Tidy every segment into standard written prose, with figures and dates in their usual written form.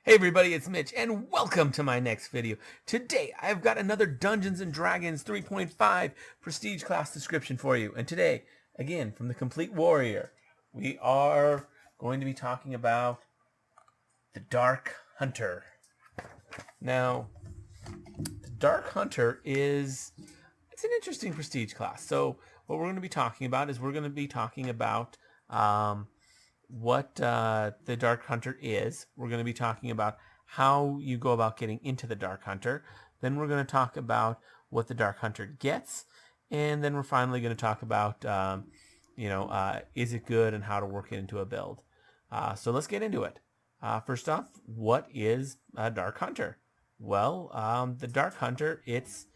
Hey everybody, it's Mitch, and welcome to my next video. Today, I've got another Dungeons & Dragons 3.5 Prestige class description for you. And today, again, from the Complete Warrior, we are going to be talking about the Dark Hunter. Now, the Dark Hunter it's an interesting Prestige class. So, what we're going to be talking about is what the Dark Hunter is. We're going to be talking about how you go about getting into the Dark Hunter. Then we're going to talk about what the Dark Hunter gets. And then we're finally going to talk about, is it good and how to work it into a build. So let's get into it. First off, what is a Dark Hunter? Well, the Dark Hunter, it's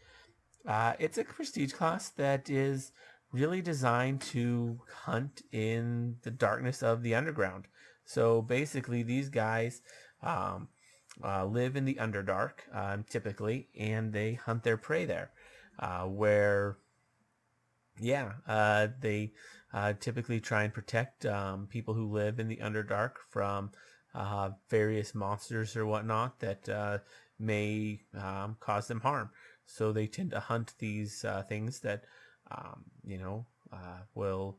a prestige class that is really designed to hunt in the darkness of the underground. So basically, these guys live in the Underdark, typically, and they hunt their prey there. They typically try and protect people who live in the Underdark from various monsters or whatnot that may cause them harm. So they tend to hunt these things that will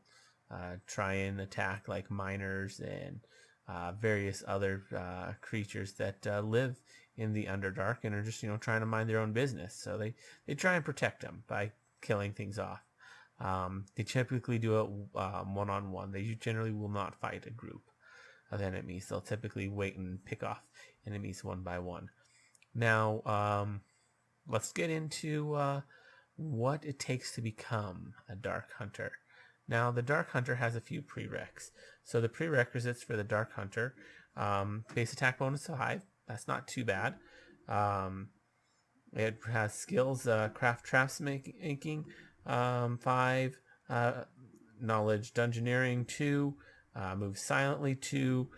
try and attack, like miners and various other creatures that live in the Underdark and are just trying to mind their own business. So they try and protect them by killing things off. They typically do it one-on-one. They generally will not fight a group of enemies. They'll typically wait and pick off enemies one by one. Now, let's get into what it takes to become a Dark Hunter. Now, the Dark Hunter has a few prereqs. So the prerequisites for the Dark Hunter, base attack bonus 5. That's not too bad. It has skills, craft traps making 5, knowledge dungeoneering 2, move silently 2,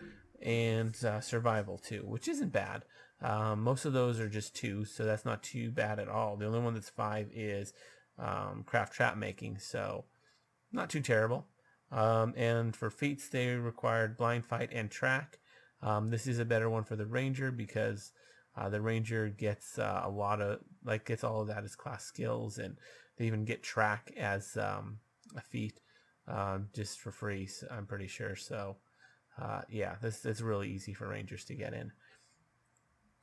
and survival 2, which isn't bad. Most of those are just 2, so that's not too bad at all. The only one that's 5 is craft trap making, so not too terrible. And for feats, they required blind fight and track. This is a better one for the ranger because the ranger gets gets all of that as class skills, and they even get track as a feat just for free. So I'm pretty sure. So this is really easy for rangers to get in.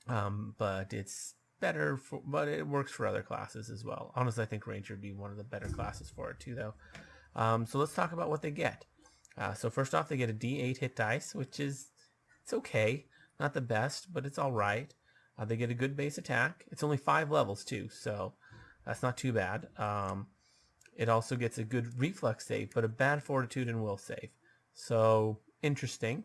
But it's better but it works for other classes as well. Honestly, I think Ranger would be one of the better classes for it too, though. So let's talk about what they get. So first off, they get a D8 hit dice, which it's okay. Not the best, but it's all right. They get a good base attack. It's only 5 levels too, so that's not too bad. It also gets a good reflex save, but a bad fortitude and will save. So interesting.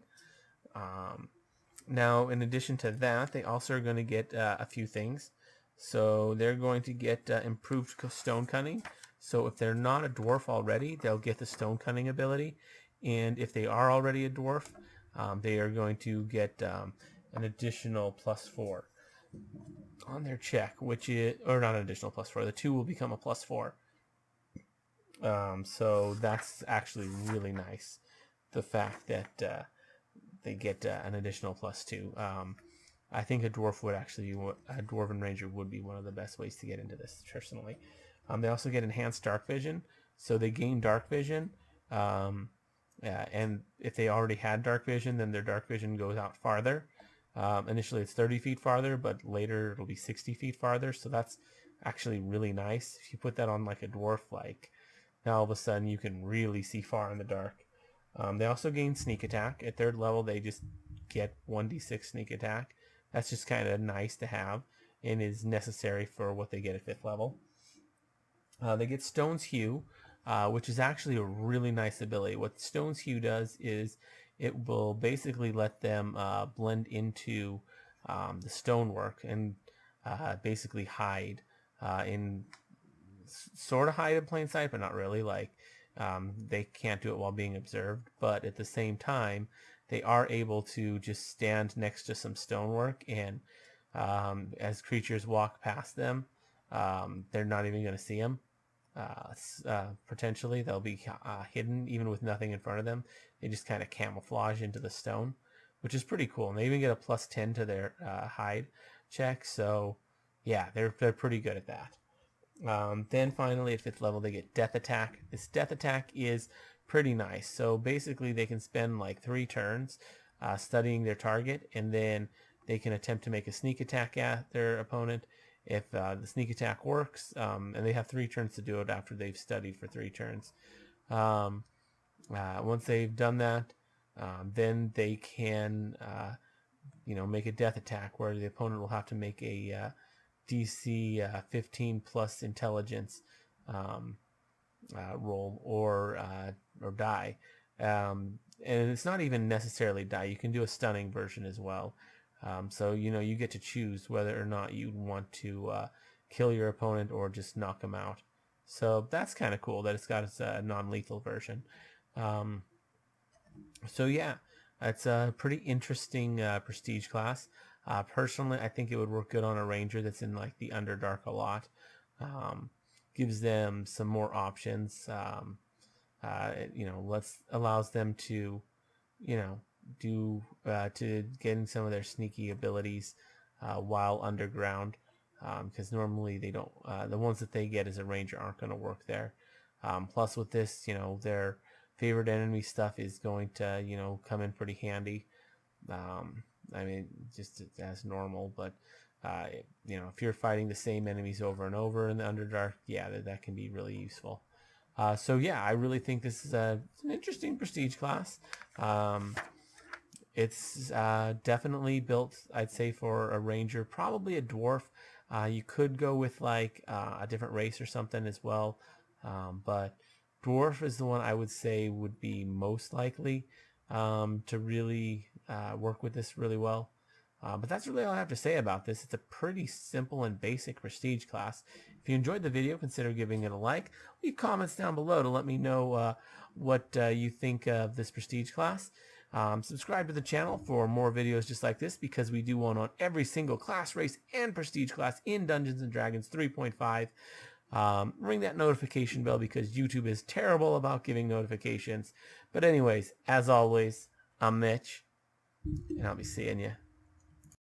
Now, in addition to that, they also are going to get a few things. So they're going to get improved stone cunning. So if they're not a dwarf already, they'll get the stone cunning ability. And if they are already a dwarf, they are going to get an additional +4 on their check, or not an additional +4. The 2 will become a +4. So that's actually really nice. The fact that they get an additional +2. I think a dwarven ranger would be one of the best ways to get into this, personally. They also get enhanced dark vision, so they gain dark vision. And if they already had dark vision, then their dark vision goes out farther. Initially, it's 30 feet farther, but later it'll be 60 feet farther. So that's actually really nice. If you put that on like a dwarf, now all of a sudden you can really see far in the dark. They also gain sneak attack. At 3rd level, they just get 1d6 sneak attack. That's just kind of nice to have and is necessary for what they get at 5th level. They get Stone's Hue, which is actually a really nice ability. What Stone's Hue does is it will basically let them blend into the stonework and basically hide sort of hide in plain sight, but not really. They can't do it while being observed, but at the same time, they are able to just stand next to some stonework, and as creatures walk past them, they're not even going to see them. Potentially, they'll be hidden even with nothing in front of them. They just kind of camouflage into the stone. which is pretty cool. And they even get a +10 to their hide check. So yeah, they're pretty good at that. Then finally, at 5th level, they get Death Attack. This Death Attack is pretty nice. So basically, they can spend like 3 turns studying their target, and then they can attempt to make a sneak attack at their opponent. If the sneak attack works, and they have 3 turns to do it after they've studied for 3 turns. Once they've done that, then they can, make a death attack where the opponent will have to make a DC 15 plus intelligence roll or die. And it's not even necessarily die. You can do a stunning version as well. So you get to choose whether or not you want to kill your opponent or just knock them out. So that's kind of cool that it's got its non-lethal version. So yeah, it's a pretty interesting prestige class. Personally, I think it would work good on a ranger that's in like the Underdark a lot. Gives them some more options. Allows them to, do to getting some of their sneaky abilities while underground. Because normally they don't. The ones that they get as a ranger aren't going to work there. Plus, with this, their favorite enemy stuff is going to, come in pretty handy. Just as normal, but if you're fighting the same enemies over and over in the Underdark, yeah, that can be really useful. So yeah, I really think this is an interesting prestige class. It's definitely built, I'd say, for a ranger, probably a dwarf. You could go with like a different race or something as well, but dwarf is the one I would say would be most likely to really work with this really well. But that's really all I have to say about this. It's a pretty simple and basic prestige class. If you enjoyed the video, consider giving it a like. Leave comments down below to let me know what you think of this prestige class. Subscribe to the channel for more videos just like this, because we do one on every single class, race, and prestige class in Dungeons & Dragons 3.5. Ring that notification bell because YouTube is terrible about giving notifications. But anyways, as always, I'm Mitch, and I'll be seeing you